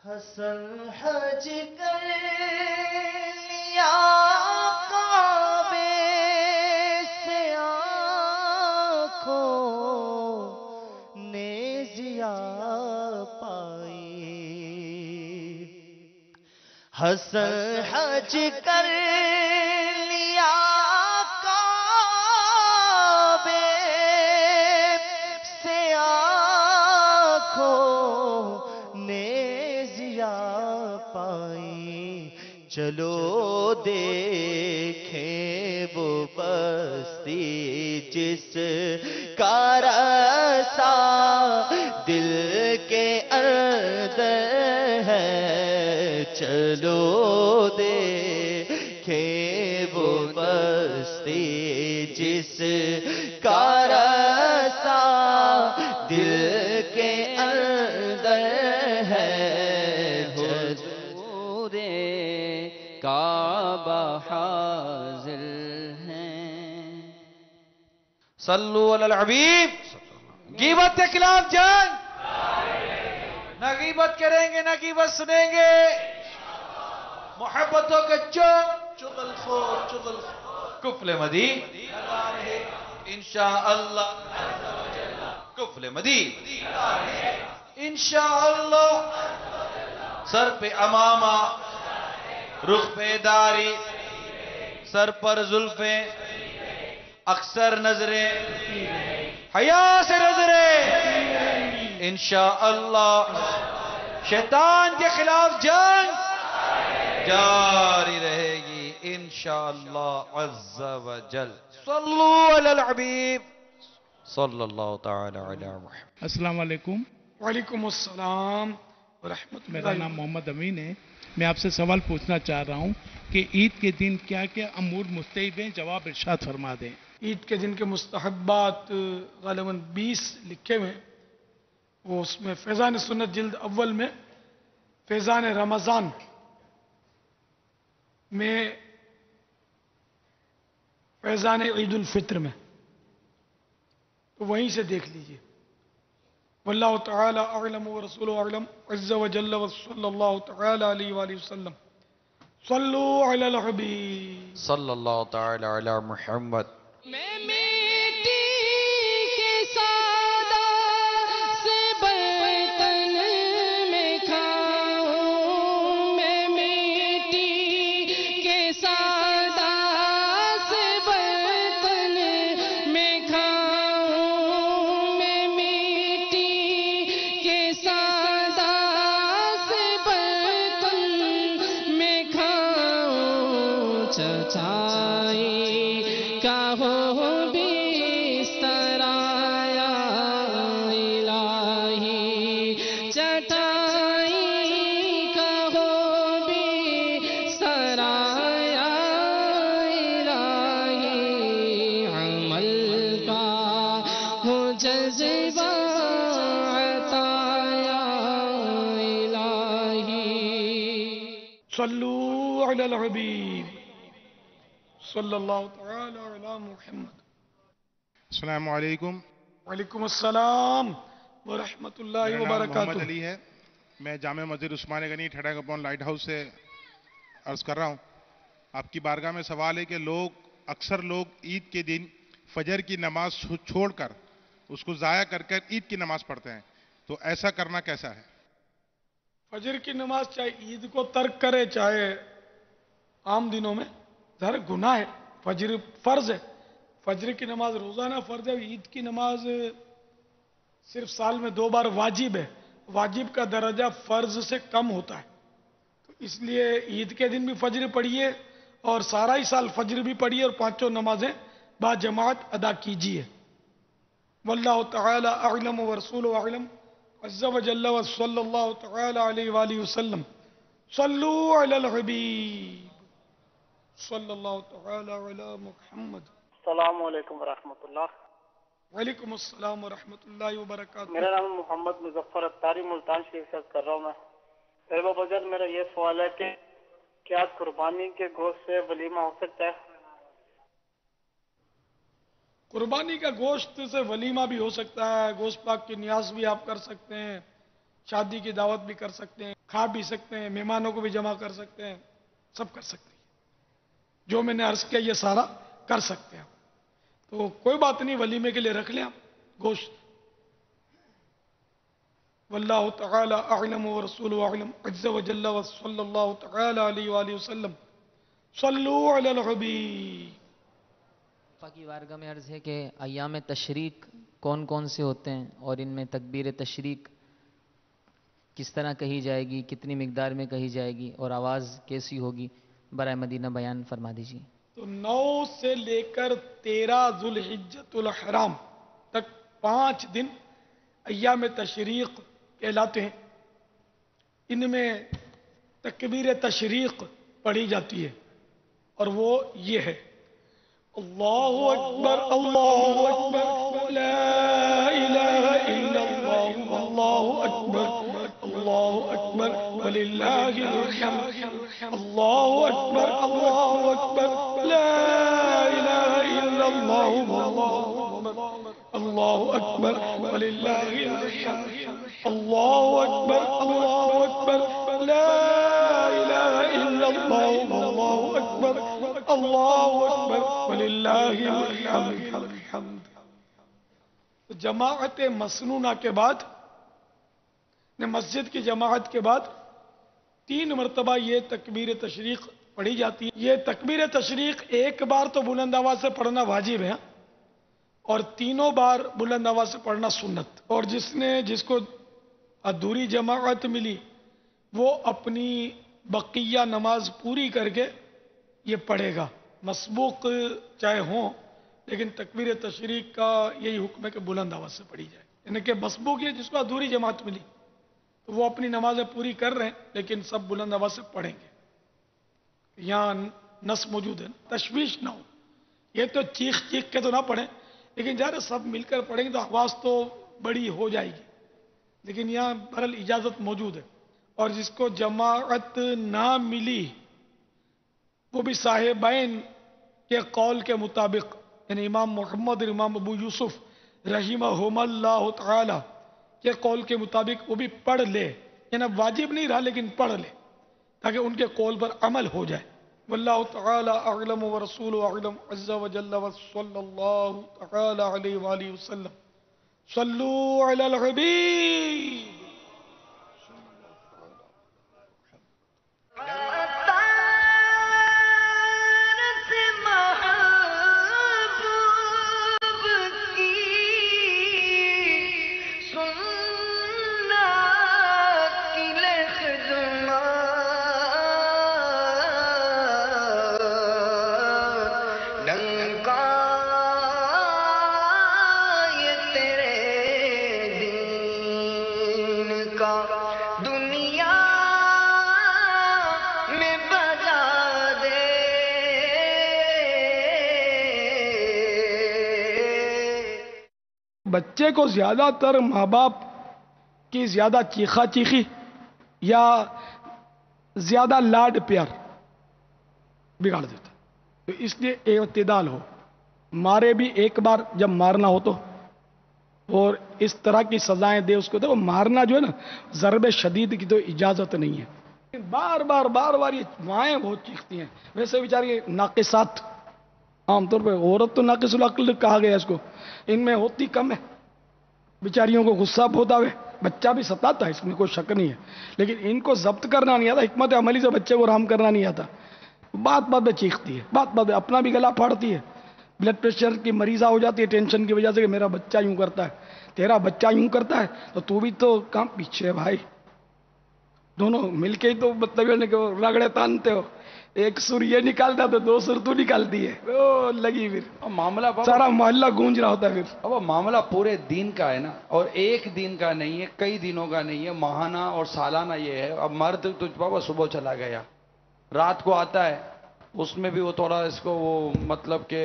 حسن حج کر لیا کعبے سے آنکھوں نے ضیا پائی. حسن حج کر لیا کعبے سے آنکھوں نے ضیا پائی. چلو دیکھیں وہ بستی جس کا رسا دل کے اندر ہے. چلو دیکھیں وہ بستی جس کا رسا دل کے اندر ہے. حضور کعبہ حاضر ہیں. صلو علی الحبیب. غیبت کے خلاف جنگ، نہ غیبت کریں گے نہ غیبت سنیں گے. محبتوں کے چغل خور کفل مدی انشاءاللہ. کفل مدی انشاءاللہ. سر پہ امامہ، رخ پہ داری، سر پر زلفیں، اکثر نظریں، حیا سے نظریں. انشاءاللہ شیطان کے خلاف جنگ جاری رہے گی انشاءاللہ عز و جل. صلو علی الحبیب صلی اللہ تعالی علی محمد. السلام علیکم. وعلیکم السلام ورحمۃ اللہ. میرا نام محمد امین ہے. میں آپ سے سوال پوچھنا چاہ رہا ہوں کہ عید کے دن کیا کیا امور مستحب ہیں؟ جواب ارشاد فرما دیں. عید کے دن کے مستحبات غالباً 20 لکھے ہوئے ہیں. وہ اس میں فیضان سنت جلد اول میں، فیضان رمضان میں، فیضان عید الفطر میں، تو وہیں سے دیکھ لیجئے. واللہ تعالی اعلم ورسولہ اعلم عز وجل وصلی اللہ تعالی علیہ وآلہ وسلم. صلو علی الحبیب صلی اللہ تعالی علی محمد. میں میٹی کے سادات سے برتن میں کھاؤں. میں میٹی کے سادات سے برتن میں کھاؤں. میں میٹی کے سادات سے برتن میں کھاؤں. چچائی کا ہو بستر یا الہی، چٹائی کا ہو بستر یا الہی، عمل کا ہو جذبہ عطا یا الہی. صلو علی الحبیب صلی اللہ تعالی علی محمد. السلام علیکم. وعلیکم السلام ورحمۃ اللہ میرا نام محمد وبرکاتہ. علی ہے. میں جامع مسجد عثمان غنی ٹھٹا کمپاؤنڈ لائٹ ہاؤس سے عرض کر رہا ہوں. آپ کی بارگاہ میں سوال ہے کہ اکثر لوگ عید کے دن فجر کی نماز چھوڑ کر اس کو ضائع کر عید کی نماز پڑھتے ہیں، تو ایسا کرنا کیسا ہے؟ فجر کی نماز چاہے عید کو ترک کرے چاہے عام دنوں میں، ظاہر گناہ ہے. فجر فرض ہے، فجر کی نماز روزانہ فرض ہے. عید کی نماز صرف سال میں 2 بار واجب ہے. واجب کا درجہ فرض سے کم ہوتا ہے، تو اس لیے عید کے دن بھی فجر پڑھیے اور سارا ہی سال فجر بھی پڑھیے اور 5 نمازیں با جماعت ادا کیجیے. واللہ تعالی اعلم ورسولہ اعلم عز وجل وصلی اللہ تعالی علیہ وآلہ وسلم. صلو علی الحبیب صلی اللہ تعالی علی محمد. السلام علیکم ورحمۃ اللہ. وعلیکم السلام ورحمۃ اللہ وبرکاتہ. میرا نام محمد مظفر اختاری ملتان شریف سے کر رہا ہوں. میں میرے بابا جان میرا یہ سوال ہے کہ کیا قربانی کے گوشت سے ولیمہ ہو سکتا ہے؟ قربانی کا گوشت سے ولیمہ بھی ہو سکتا ہے، گوشت پاک کی نیاز بھی آپ کر سکتے ہیں، شادی کی دعوت بھی کر سکتے ہیں، کھا بھی سکتے ہیں، مہمانوں کو بھی جمع کر سکتے ہیں، سب کر سکتے ہیں. جو میں نے عرض کیا یہ سارا کر سکتے ہیں. تو کوئی بات نہیں، ولیمے کے لیے رکھ لیں آپ گوشت. واللہ تعالی اعلم ورسولہ اعلم عز وجل وصلی اللہ تعالی علیہ وآلہ وسلم. صلو علی الحبیب. آقا کی بارگاہ میں عرض ہے کہ ایام تشریق کون کون سے ہوتے ہیں اور ان میں تکبیر تشریق کس طرح کہی جائے گی، کتنی مقدار میں کہی جائے گی اور آواز کیسی ہوگی، برائے مدینہ بیان فرما دیجیے. تو 9 سے لے کر 13 ذوالحجۃ الحرام تک 5 دن ایام تشریق کہلاتے ہیں. ان میں تکبیر تشریق پڑھی جاتی ہے اور وہ یہ ہے: اللہ اکبر اللہ اکبر لا الہ الا اللہ اللہ اکبر اللہ اکبر وللہ الحمد اللہ اکبر لا الہ الا اللہ اللہ اکبر وللہ الحمد اللہ اکبر لا الہ الا اللہ اکبر اللہ اکبر وللہ الحمد. جماعت مسنونہ کے بعد، مسجد کی جماعت کے بعد 3 مرتبہ یہ تکبیر تشریق پڑھی جاتی ہے. یہ تکبیر تشریق ایک بار تو بلند آواز سے پڑھنا واجب ہے اور 3 بار بلند آواز سے پڑھنا سنت. اور جس کو ادھوری جماعت ملی وہ اپنی بقیہ نماز پوری کر کے یہ پڑھے گا. مسبوق چاہے ہوں لیکن تکبیر تشریق کا یہی حکم ہے کہ بلند آواز سے پڑھی جائے. یعنی کہ مسبوق یہ جس کو ادھوری جماعت ملی تو وہ اپنی نمازیں پوری کر رہے ہیں لیکن سب بلند آواز سے پڑھیں گے. یہاں نص موجود ہے، تشویش نہ ہو. یہ تو چیخ کے تو نہ پڑھیں، لیکن جب سب مل کر پڑھیں گے تو آواز تو بڑی ہو جائے گی. لیکن یہاں بہرحال اجازت موجود ہے. اور جس کو جماعت نہ ملی وہ بھی صاحبین کے قول کے مطابق، یعنی امام محمد اور امام ابو یوسف رحمہم اللہ تعالی کے قول کے مطابق وہ بھی پڑھ لے. یعنی واجب نہیں رہا لیکن پڑھ لے تاکہ ان کے قول پر عمل ہو جائے. واللہ تعالی اعلم ورسولہ اعلم عز وجل وصلی اللہ تعالی علیہ وآلہ وسلم. صلو علی الحبیب. بچے کو زیادہ تر ماں باپ کی زیادہ چیخا چیخی یا زیادہ لاڈ پیار بگاڑ دیتا. تو اس لیے اعتدال ہو. مارے بھی ایک بار جب مارنا ہو تو، اور اس طرح کی سزائیں دے اس کو. تو مارنا جو ہے نا ضرب شدید کی تو اجازت نہیں ہے. بار بار یہ مائیں بہت چیختی ہیں. ویسے بیچاری ناقصات عام طور پہ، عورت تو ناقص العقل کہا گیا اس کو، ان میں ہوتی کم ہے. بیچاریوں کو غصہ بہت آوے، بچہ بھی ستاتا ہے، اس میں کوئی شک نہیں ہے، لیکن ان کو ضبط کرنا نہیں آتا. حکمت عملی سے بچے کو رحم کرنا نہیں آتا. بات میں چیختی ہے، بات میں اپنا بھی گلا پھاڑتی ہے. بلڈ پریشر کی مریضہ ہو جاتی ہے ٹینشن کی وجہ سے کہ میرا بچہ یوں کرتا ہے، تیرا بچہ یوں کرتا ہے تو بھی تو کام پیچھے ہے بھائی. دونوں مل کے ہی تو مطلب رگڑے تانتے ہو. ایک سر یہ نکالتا تو 2 سر تو نکالتی ہے. وہ لگی پھر معاملہ سارا محلہ گونج رہا ہوتا ہے. پھر اب معاملہ پورے دن کا ہے نا، اور ایک دن کا نہیں ہے، کئی دنوں کا نہیں ہے، ماہانہ اور سالانہ یہ ہے. اب مرد تو بابا صبح چلا گیا، رات کو آتا ہے، اس میں بھی وہ تھوڑا اس کو وہ مطلب کہ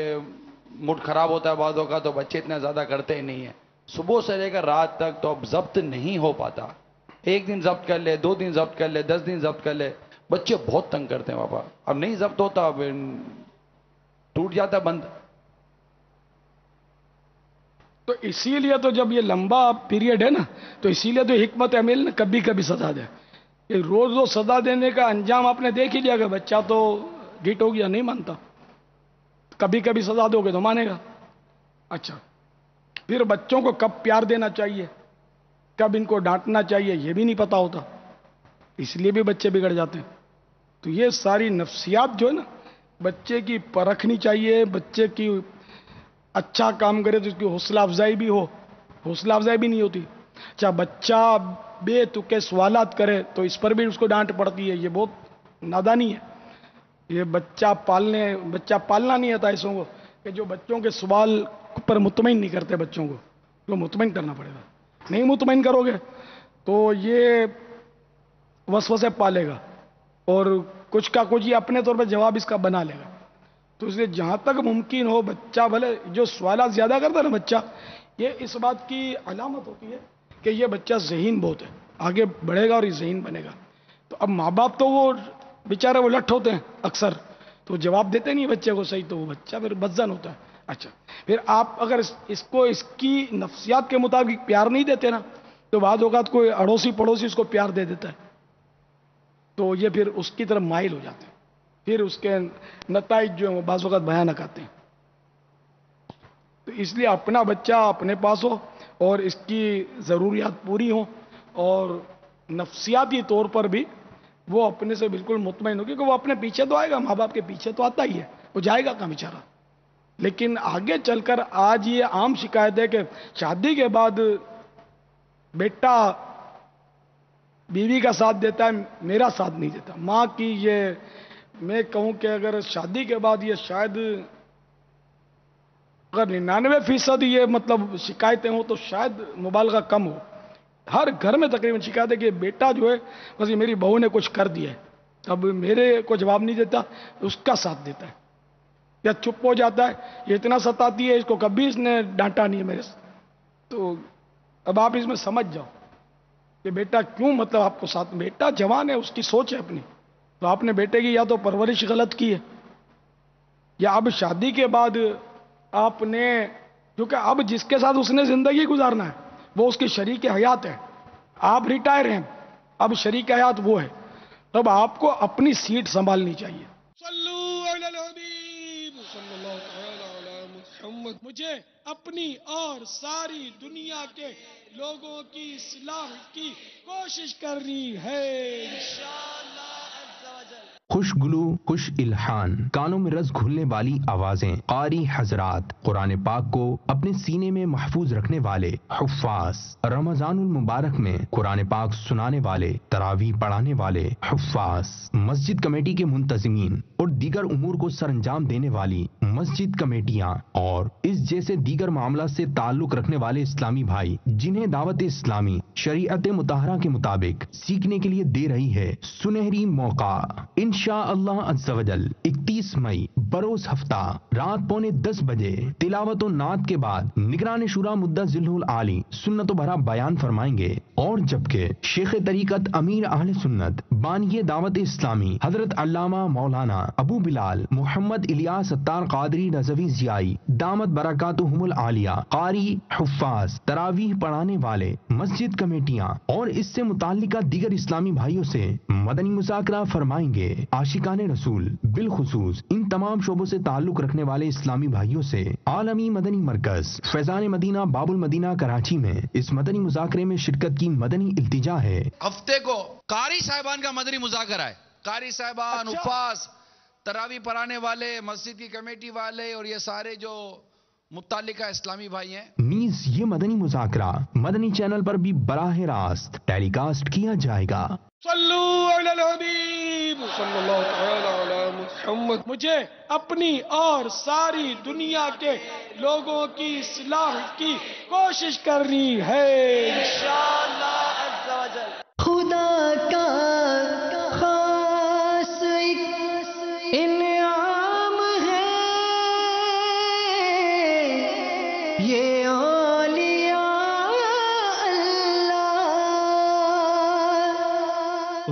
موڈ خراب ہوتا ہے بعض اوقات تو بچے اتنا زیادہ کرتے ہی نہیں ہیں. صبح سے لے کر رات تک تو اب ضبط نہیں ہو پاتا. ایک دن ضبط کر لے, 2 دن ضبط کر لے, 10 دن ضبط کر لے, بچے بہت تنگ کرتے ہیں پاپا. اب نہیں ضبط ہوتا, اب ٹوٹ جاتا بند. تو اسی لیے تو جب یہ لمبا پیریڈ ہے نا, تو اسی لیے تو حکمت عمل نے کبھی کبھی سزا دے. کہ روز روز سزا دینے کا انجام آپ نے دیکھ ہی لیا کہ بچہ تو گٹ ہو گیا, نہیں مانتا. کبھی کبھی سزا دو گے تو مانے گا. اچھا, پھر بچوں کو کب پیار دینا چاہیے, کب ان کو ڈانٹنا چاہیے, یہ بھی نہیں پتا ہوتا. اس لیے بھی بچے بگڑ جاتے ہیں. تو یہ ساری نفسیات جو ہے نا, بچے کی پرکھنی چاہیے. بچے کی اچھا کام کرے تو اس کی حوصلہ افزائی بھی ہو. حوصلہ افزائی بھی نہیں ہوتی. اچھا, بچہ بے تکے سوالات کرے تو اس پر بھی اس کو ڈانٹ پڑتی ہے. یہ بہت نادانی ہے. یہ بچہ پالنا نہیں آتا ایسوں کو کہ جو بچوں کے سوال پر مطمئن نہیں کرتے. بچوں کو مطمئن کرنا پڑے گا. نہیں مطمئن کرو گے تو یہ وسوسے پالے گا اور کچھ کا کچھ یہ اپنے طور پر جواب اس کا بنا لے گا. تو اس لیے جہاں تک ممکن ہو بچہ بھلے جو سوالات زیادہ کرتا ہے نا بچہ, یہ اس بات کی علامت ہوتی ہے کہ یہ بچہ ذہین بہت ہے, آگے بڑھے گا اور یہ ذہین بنے گا. تو اب ماں باپ تو وہ بیچارے وہ لٹ ہوتے ہیں اکثر, تو جواب دیتے نہیں بچے کو صحیح, تو وہ بچہ پھر بدزن ہوتا ہے. اچھا, پھر آپ اگر اس کو اس کی نفسیات کے مطابق پیار نہیں دیتے نا, تو بعض اوقات کوئی اڑوسی پڑوسی اس کو پیار دے دیتا ہے, تو یہ پھر اس کی طرف مائل ہو جاتے ہیں. پھر اس کے نتائج جو ہیں وہ بعض اوقات بھیانک آتے ہیں. تو اس لیے اپنا بچہ اپنے پاس ہو اور اس کی ضروریات پوری ہوں, اور نفسیاتی طور پر بھی وہ اپنے سے بالکل مطمئن ہو, کیونکہ وہ اپنے پیچھے تو آئے گا, ماں باپ کے پیچھے تو آتا ہی ہے, وہ جائے گا کہاں بیچارہ. لیکن آگے چل کر آج یہ عام شکایت ہے کہ شادی کے بعد بیٹا بیوی کا ساتھ دیتا ہے, میرا ساتھ نہیں دیتا. ماں کی یہ میں کہوں کہ اگر شادی کے بعد یہ شاید اگر 99% یہ مطلب شکایتیں ہوں تو شاید مبالغہ کم ہو. ہر گھر میں تقریباً شکایت ہے کہ بیٹا جو ہے بس یہ میری بہو نے کچھ کر دیا ہے, اب میرے کو جواب نہیں دیتا, اس کا ساتھ دیتا ہے یا چپ ہو جاتا ہے. یہ اتنا ستاتی ہے, اس کو کبھی اس نے ڈانٹا نہیں ہے میرے سے. تو اب آپ اس میں سمجھ جاؤ کہ بیٹا کیوں مطلب آپ کو ساتھ, بیٹا جوان ہے, اس کی سوچ ہے اپنی. تو آپ نے بیٹے کی یا تو پرورش غلط کی ہے, یا اب شادی کے بعد آپ نے, کیونکہ اب جس کے ساتھ اس نے زندگی گزارنا ہے وہ اس کی شریک حیات ہے. آپ ریٹائر ہیں, اب شریک حیات وہ ہے. تب آپ کو اپنی سیٹ سنبھالنی چاہیے. مجھے اپنی اور ساری دنیا کے لوگوں کی اصلاح کی کوشش کرنی ہے. خوش گلو خوش الحان, کانوں میں رس گھلنے والی آوازیں, قاری حضرات, قرآن پاک کو اپنے سینے میں محفوظ رکھنے والے حفاظ, رمضان المبارک میں قرآن پاک سنانے والے, تراویح پڑھانے والے حفاظ, مسجد کمیٹی کے منتظمین اور دیگر امور کو سر انجام دینے والی مسجد کمیٹیاں, اور اس جیسے دیگر معاملات سے تعلق رکھنے والے اسلامی بھائی جنہیں دعوت اسلامی شریعت مطہرہ کے مطابق سیکھنے کے لیے دے رہی ہے سنہری موقع. انشاءاللہ عز و جل 31 مئی بروز ہفتہ رات 9:45 بجے تلاوت و نعت کے بعد نگران شورا مدت ذل العالی سنت و بھرا بیان فرمائیں گے, اور جبکہ شیخ طریقت امیر اہل سنت بانی دعوت اسلامی حضرت علامہ مولانا ابو بلال محمد الیاس ستار قادری رضوی ضیائی دامت برکاتہم العالیہ, قاری حفاظ, تراویح پڑھانے والے, مسجد کمیٹیاں اور اس سے متعلقہ دیگر اسلامی بھائیوں سے مدنی مذاکرہ فرمائیں گے. عاشقان رسول بالخصوص ان تمام شعبوں سے تعلق رکھنے والے اسلامی بھائیوں سے عالمی مدنی مرکز فیضان مدینہ باب المدینہ کراچی میں اس مدنی مذاکرے میں شرکت کی مدنی التجا ہے. ہفتے کو قاری صاحبان کا مدنی مذاکرہ ہے. قاری صاحبان, حفاظ, تراویح پڑھانے والے, مسجد کی کمیٹی والے اور یہ سارے جو متعلقہ اسلامی بھائی ہیں. نیز یہ مدنی مذاکرہ مدنی چینل پر بھی براہ راست ٹیلی کاسٹ کیا جائے گا. صلو علی الحبیب صلی اللہ تعالی علی محمد. مجھے اپنی اور ساری دنیا کے لوگوں کی اصلاح کی کوشش کرنی ہے. انشاءاللہ عز و جل. خدا کا خاص ایک انعام ہے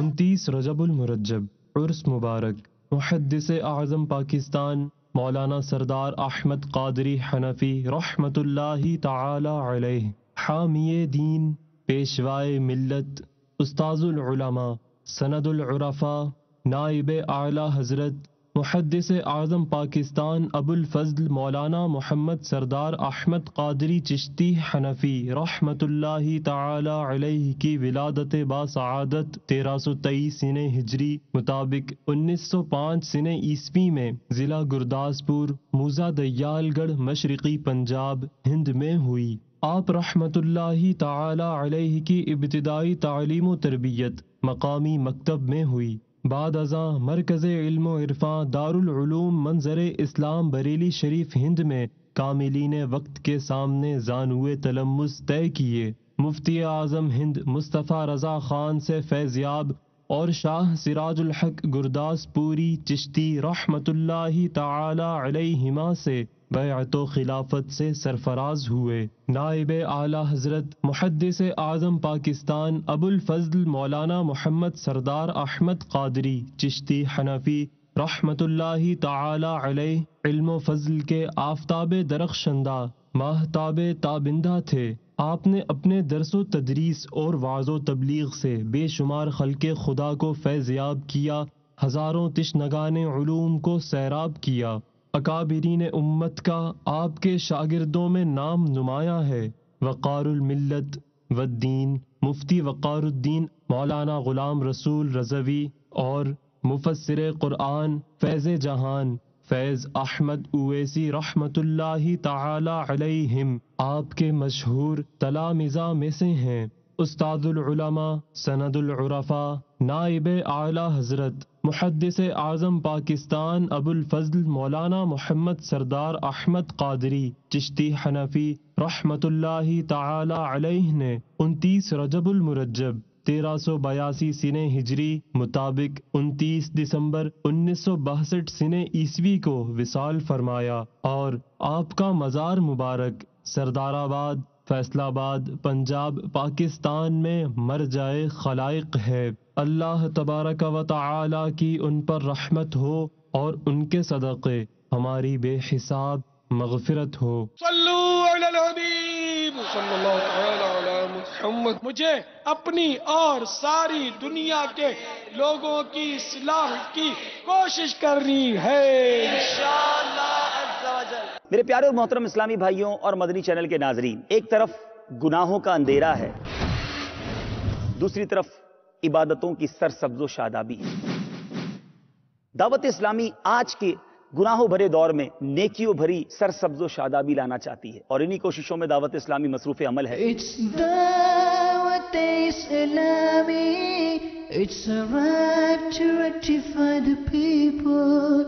29 رجب المرجب عرس مبارک محدث اعظم پاکستان مولانا سردار احمد قادری حنفی رحمت اللہ تعالی علیہ، حامی دین، پیشوائے ملت، استاذ العلماء، سند العرفاء، نائب اعلی حضرت محدث اعظم پاکستان ابو الفضل مولانا محمد سردار احمد قادری چشتی حنفی رحمت اللہ تعالی علیہ کی ولادت باسعادت 1323 سن ہجری مطابق 1905 سن عیسوی میں ضلع گرداسپور موزہ دیال گڑھ مشرقی پنجاب ہند میں ہوئی۔ آپ رحمت اللہ تعالی علیہ کی ابتدائی تعلیم و تربیت مقامی مکتب میں ہوئی۔ بعد ازاں مرکز علم و عرفاں دارالعلوم منظر اسلام بریلی شریف ہند میں کاملین وقت کے سامنے زانوئے تلمس طے کیے۔ مفتی اعظم ہند مصطفیٰ رضا خان سے فیضیاب اور شاہ سراج الحق گرداس پوری چشتی رحمت اللہ تعالی علیہما سے بیعت و خلافت سے سرفراز ہوئے۔ نائب اعلی حضرت محدث اعظم پاکستان ابو الفضل مولانا محمد سردار احمد قادری چشتی حنفی رحمت اللہ تعالی علیہ علم و فضل کے آفتاب درخشندہ ماہتاب تابندہ تھے۔ آپ نے اپنے درس و تدریس اور وعظ و تبلیغ سے بے شمار خلق خدا کو فیضیاب کیا، ہزاروں تشنگان علوم کو سیراب کیا۔ اکابرین امت کا آپ کے شاگردوں میں نام نمایاں ہے۔ وقار الملت والدین مفتی وقار الدین مولانا غلام رسول رضوی اور مفسر قرآن فیض جہان فیض احمد اویسی رحمت اللہ تعالی علیہم آپ کے مشہور تلامذہ میں سے ہیں۔ استاد العلماء، سند العرفاء، نائب اعلی حضرت محدث اعظم پاکستان ابو الفضل مولانا محمد سردار احمد قادری چشتی حنفی رحمت اللہ تعالی علیہ نے 29 رجب المرجب 1382 سن ہجری مطابق 29 دسمبر 1962 سن عیسوی کو وصال فرمایا، اور آپ کا مزار مبارک سردار آباد فیصل آباد پنجاب پاکستان میں مرجع خلائق ہے۔ اللہ تبارک و تعالی کی ان پر رحمت ہو اور ان کے صدقے ہماری بے حساب مغفرت ہو۔ صلو علی الحبیب صلی اللہ تعالی علی محمد۔ مجھے اپنی اور ساری دنیا کے لوگوں کی اصلاح کی کوشش کرنی ہے انشاءاللہ عز و جل۔ میرے پیارے اور محترم اسلامی بھائیوں اور مدنی چینل کے ناظرین، ایک طرف گناہوں کا اندھیرا ہے، دوسری طرف عبادتوں کی سرسبز و شادابی ہے۔ دعوت اسلامی آج کے گناہوں بھرے دور میں نیکیوں بھری سرسبز و شادابی لانا چاہتی ہے، اور انہی کوششوں میں دعوت اسلامی مصروف عمل ہے۔ دعوت اسلامی، it's a right to rectify the people,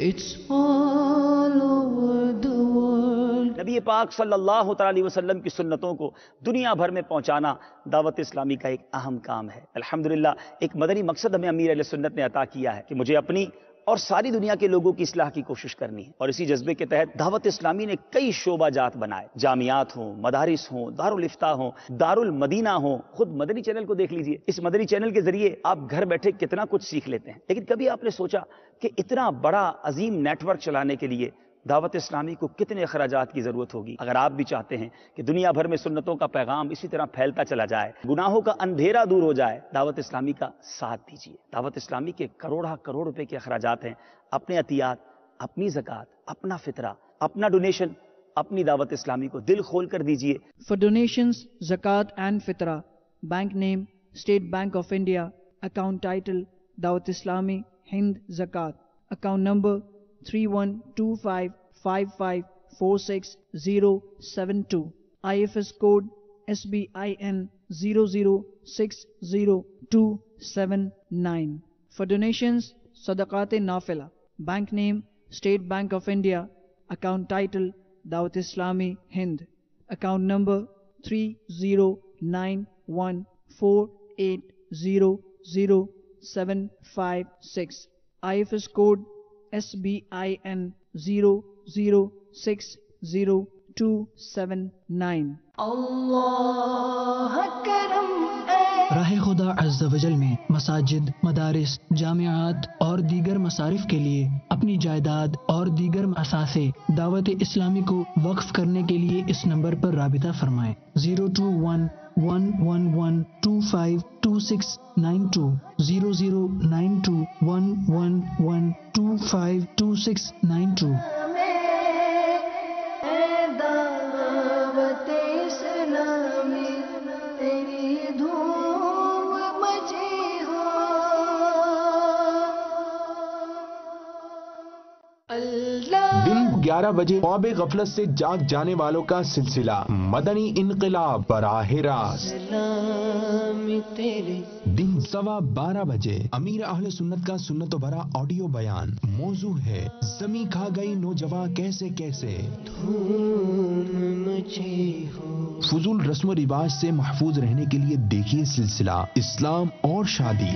it's all over the world۔ نبی پاک صلی اللہ تعالی علیہ وسلم کی سنتوں کو دنیا بھر میں پہنچانا دعوت اسلامی کا ایک اہم کام ہے۔ الحمدللہ ایک مدنی مقصد ہمیں امیر اہل سنت نے عطا کیا ہے کہ مجھے اپنی اور ساری دنیا کے لوگوں کی اصلاح کی کوشش کرنی ہے، اور اسی جذبے کے تحت دعوت اسلامی نے کئی شعبہ جات بنائے، جامعات ہوں، مدارس ہوں، دارالفتاء ہوں، دارالمدینہ ہوں۔ خود مدنی چینل کو دیکھ لیجئے، اس مدنی چینل کے ذریعے آپ گھر بیٹھے کتنا کچھ سیکھ لیتے ہیں، لیکن کبھی آپ نے سوچا کہ اتنا بڑا عظیم نیٹ ورک چلانے کے لیے دعوت اسلامی کو کتنے اخراجات کی ضرورت ہوگی؟ اگر آپ بھی چاہتے ہیں کہ دنیا بھر میں سنتوں کا پیغام اسی طرح پھیلتا چلا جائے، گناہوں کا اندھیرا دور ہو جائے، دعوت اسلامی کا ساتھ دیجیے۔ دعوت اسلامی کے کروڑ روپے کے اخراجات ہیں، اپنے عطیات، اپنی زکوٰۃ، اپنا فطرہ، اپنا ڈونیشن اپنی دعوت اسلامی کو دل کھول کر دیجیے۔ For donations, zakat and fitra, bank name State Bank of India, account title Dawat Islami Hind Zakat, account number 312555467072, IFS code SBIN 0060279. For donations, Sadaqat Nafila, bank name State Bank of India, account title Dawat Islami Hind, account number 309148000756, IFS code SBIN 0060279. اللہ کرم راہ خدا عز و جل میں مساجد، مدارس، جامعات اور دیگر مصارف کے لیے اپنی جائیداد اور دیگر اثاثے دعوت اسلامی کو وقف کرنے کے لیے اس نمبر پر رابطہ فرمائیں 02111252692 009211252692. دعوت اسلامی تیری دھوم مچی ہو. دن 11 بجے خواب غفلت سے جاگ جانے والوں کا سلسلہ مدنی انقلاب براہ راست. دن 12:15 بجے امیر اہل سنت کا سنت و بھرا آڈیو بیان. موضوع ہے زمیں کھا گئی نوجوان کیسے کیسے. فضول رسم و رواج سے محفوظ رہنے کے لیے دیکھیے سلسلہ اسلام اور شادی.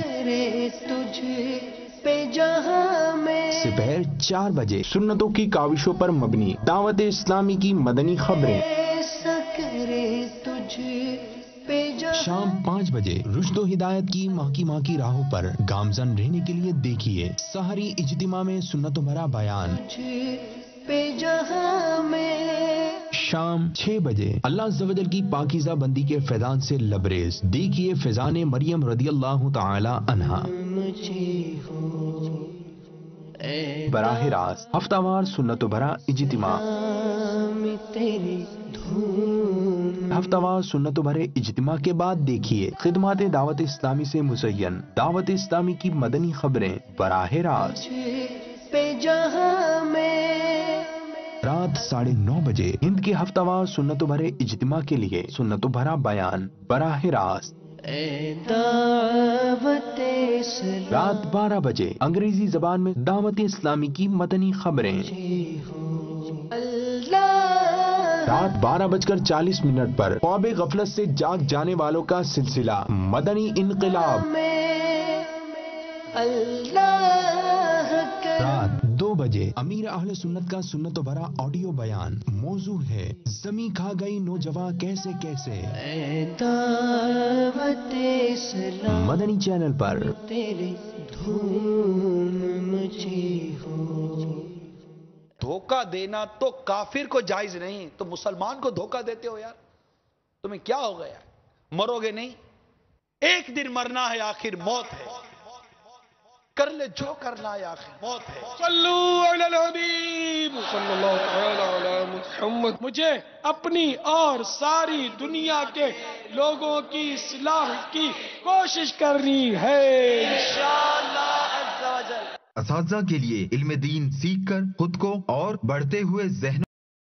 دوپہر 4 بجے سنتوں کی کاوشوں پر مبنی دعوت اسلامی کی مدنی خبریں. شام 5 بجے رشد و ہدایت کی ماں کی راہوں پر گامزن رہنے کے لیے دیکھیے سحری اجتماع میں سنت و بھرا بیان. شام 6 بجے اللہ عز و جل کی پاکیزہ بندی کے فیضان سے لبریز دیکھیے فیضان مریم رضی اللہ تعالی عنہا. براہ راست ہفتہ وار سنت و بھرا اجتماع. ہفتہ وار سنت و بھرے اجتماع کے بعد دیکھیے خدمات دعوت اسلامی سے مزین دعوت اسلامی کی مدنی خبریں براہ راست. رات 9:30 بجے ہند کے ہفتہ وار سنت و بھرے اجتماع کے لیے سنت و بھرا بیان براہ راست. رات 12 بجے انگریزی زبان میں دعوت اسلامی کی مدنی خبریں. رات 12:40 پر خواب غفلت سے جاگ جانے والوں کا سلسلہ مدنی انقلاب. رات 2 بجے امیر اہل سنت کا سنت و بھرا آڈیو بیان. موضوع ہے زمیں کھا گئی نوجوان کیسے کیسے. مدنی چینل پر. دھوکہ دینا تو کافر کو جائز نہیں، تو مسلمان کو دھوکہ دیتے ہو یار. تمہیں کیا ہو گیا؟ مرو گے نہیں، ایک دن مرنا ہے، آخر موت ہے. کر لے جو کرنا ہے، آخر موت ہے. صلو علی الحبیب صلی اللہ تعالی علی محمد. مجھے اپنی اور ساری دنیا کے لوگوں کی اصلاح کی کوشش کرنی ہے انشاءاللہ عز و جل. اساتذہ کے لیے علم دین سیکھ کر خود کو اور بڑھتے ہوئے ذہنوں